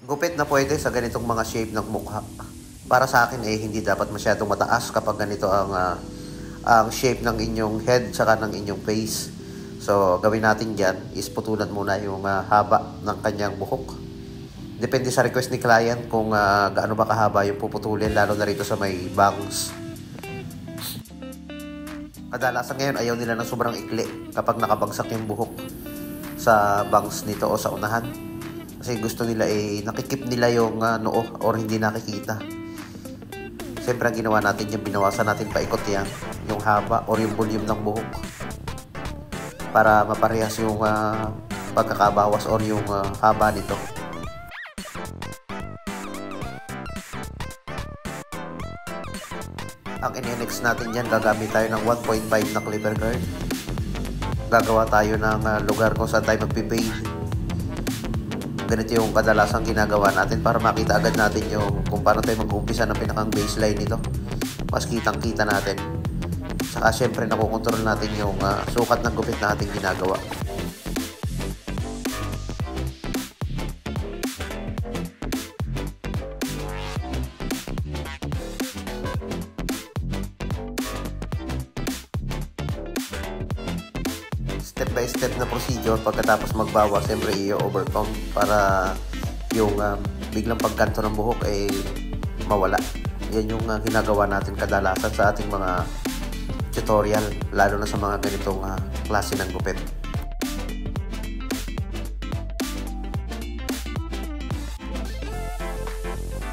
Gupit na pwede sa ganitong mga shape ng mukha. Para sa akin hindi dapat masyadong mataas kapag ganito ang shape ng inyong head saka ng inyong face. So gawin natin dyan is putulan muna yung haba ng kanyang buhok. Depende sa request ni client kung gaano ba kahaba yung puputulin, lalo na rito sa may bangs. Kadalasan ngayon ayaw nila ng sobrang ikli kapag nakabagsak yung buhok sa bangs nito o sa unahan. Kasi gusto nila nakikip nila yung noo or hindi nakikita. Siyempre ang ginawa natin yung binawasan natin paikot yan, yung haba or yung volume ng buhok. Para maparehas yung pagkakabawas or yung haba nito. Ang in-next natin dyan, gagamit tayo ng 1.5 na clipper guard. Gagawa tayo ng lugar kung saan tayo magpipade. Ganito yung kadalasang ginagawa natin para makita agad natin yung kung paano tayo mag-uumpisa ng pinakang baseline nito. Mas kitang-kita natin. Saka syempre nakukontrol natin yung sukat ng gupit na ating ginagawa. Step by step na procedure. Pagkatapos magbawas, siyempre i-overcome para yung biglang pagganto ng buhok mawala. Yan yung ginagawa natin kadalasan sa ating mga tutorial, lalo na sa mga ganitong klase ng gupit.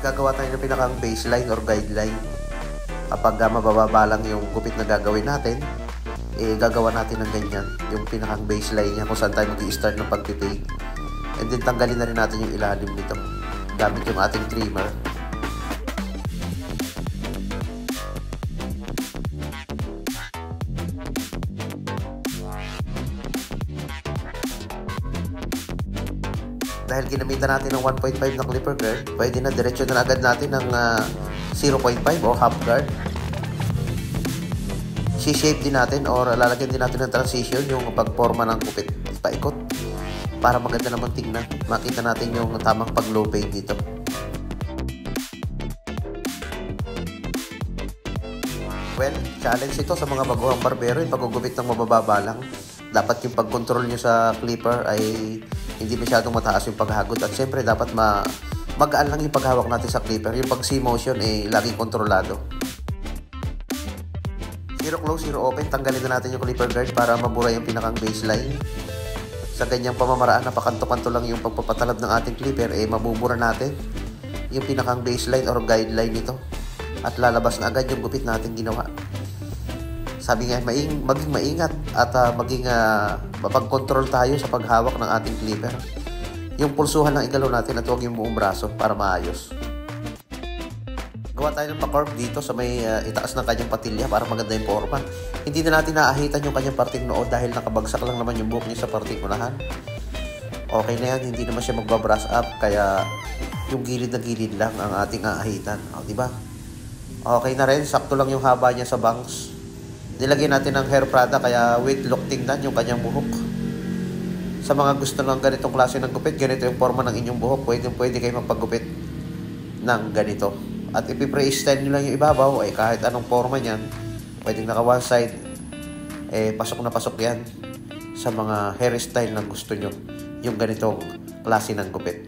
Gagawa tayo ng pinakang baseline or guideline. Kapag mabababa lang yung gupit na gagawin natin, gagawa natin ng ganyan, yung pinakang baseline niya kung saan tayo mag-i-start ng pagpipade. And then tanggalin na rin natin yung ilalim nito gamit yung ating trimmer. Dahil ginamitan natin ng 1.5 na clipper guard, pwede na diretso na agad natin ng 0.5 o half guard. Si-shape din natin or lalagyan din natin ng transition yung pagporma ng gupit paikot para maganda naman tingnan. Makita natin yung tamang pag-low fade dito. Well, challenge ito sa mga baguhang barbero, yung paggugupit ng mabababa lang. Dapat yung pag-control nyo sa clipper ay hindi masyadong mataas yung paghagod, at syempre dapat magaan lang yung paghawak natin sa clipper. Yung pag-C-motion laging kontrolado. Zero close, zero open. Tanggalin na natin yung clipper guard para mabura yung pinakang baseline. Sa ganyang pamamaraan, napakanto-kanto lang yung pagpapatalab ng ating clipper, mabubura natin yung pinakang baseline or guideline nito. At lalabas na agad yung gupit natin ginawa. Sabi nga, maging maingat at maging mapag-control tayo sa paghawak ng ating clipper. Yung pulsuhan lang igalaw natin at huwag yung buong braso para maayos. Gawa tayo ng pa-curve dito sa may itaas ng kanyang patilya para maganda yung forma. Hindi na natin naahitan yung kanyang parting noo dahil nakabagsak lang naman yung buhok niya sa parting unahan. Okay na yan, hindi naman siya magbabrush up, kaya yung gilid na gilid lang ang ating aahitan. O, diba? Okay na rin, sakto lang yung haba niya sa bangs. Nilagyan natin ng hair product kaya with look tingnan yung kanyang buhok. Sa mga gusto ng ganitong klase ng gupit, ganito yung forma ng inyong buhok, pwede kayo magpagupit ng ganito. At ipi-pre-style nyo lang yung ibabaw, kahit anong forma niyan, pwedeng naka one side, pasok na pasok yan sa mga hairstyle na gusto nyo, yung ganitong klase ng gupit.